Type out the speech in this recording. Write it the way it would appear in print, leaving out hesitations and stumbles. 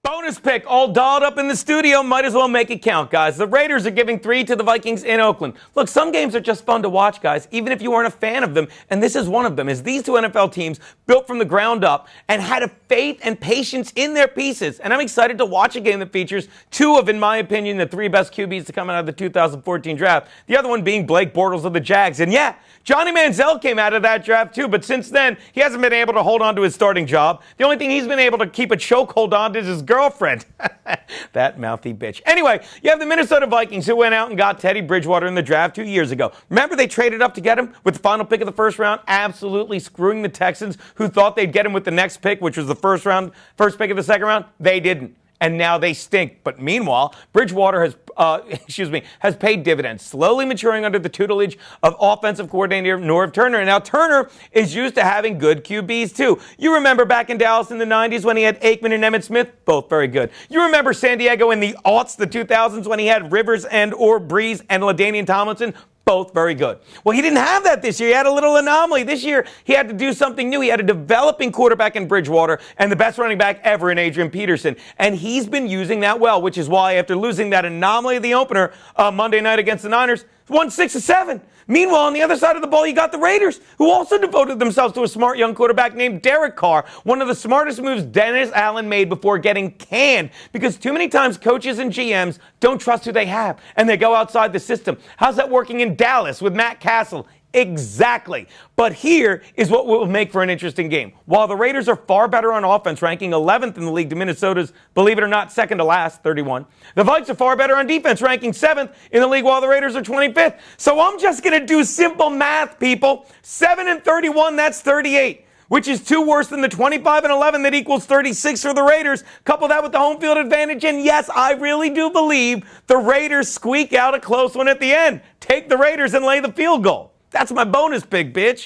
Bonus pick, all dolled up in the studio. Might as well make it count, guys. The Raiders are giving 3 to the Vikings in Oakland. Look, some games are just fun to watch, guys, even if you aren't a fan of them. And this is one of them, is these two NFL teams built from the ground up and had a faith and patience in their pieces. And I'm excited to watch a game that features two of, in my opinion, the three best QBs to come out of the 2014 draft. The other one being Blake Bortles of the Jags. And yeah, Johnny Manziel came out of that draft too, but since then, he hasn't been able to hold on to his starting job. The only thing he's been able to keep a chokehold on is his girlfriend. That mouthy bitch. Anyway, you have the Minnesota Vikings who went out and got Teddy Bridgewater in the draft 2 years ago. Remember they traded up to get him with the final pick of the first round, absolutely screwing the Texans who thought they'd get him with the next pick, which was the first pick of the second round. They didn't. And now they stink. But meanwhile, Bridgewater has paid dividends, slowly maturing under the tutelage of offensive coordinator Norv Turner. And now Turner is used to having good QBs too. You remember back in Dallas in the 90s when he had Aikman and Emmitt Smith? Both very good. You remember San Diego in the aughts, the 2000s, when he had Rivers and or Breeze and LaDainian Tomlinson? Both very good. Well, he didn't have that this year. He had a little anomaly. This year, he had to do something new. He had a developing quarterback in Bridgewater and the best running back ever in Adrian Peterson. And he's been using that well, which is why after losing that anomaly of the opener Monday night against the Niners, won 6-7. Meanwhile, on the other side of the ball, you got the Raiders, who also devoted themselves to a smart young quarterback named Derek Carr, one of the smartest moves Dennis Allen made before getting canned, because too many times coaches and GMs don't trust who they have, and they go outside the system. How's that working in Dallas with Matt Castle? Exactly. But here is what will make for an interesting game. While the Raiders are far better on offense, ranking 11th in the league to Minnesota's, believe it or not, second to last, 31. The Vikes are far better on defense, ranking 7th in the league while the Raiders are 25th. So I'm just going to do simple math, people. 7 and 31, that's 38. Which is 2 worse than the 25 and 11 that equals 36 for the Raiders. Couple that with the home field advantage, and yes, I really do believe the Raiders squeak out a close one at the end. Take the Raiders and lay the field goal. That's my bonus pick, bitch.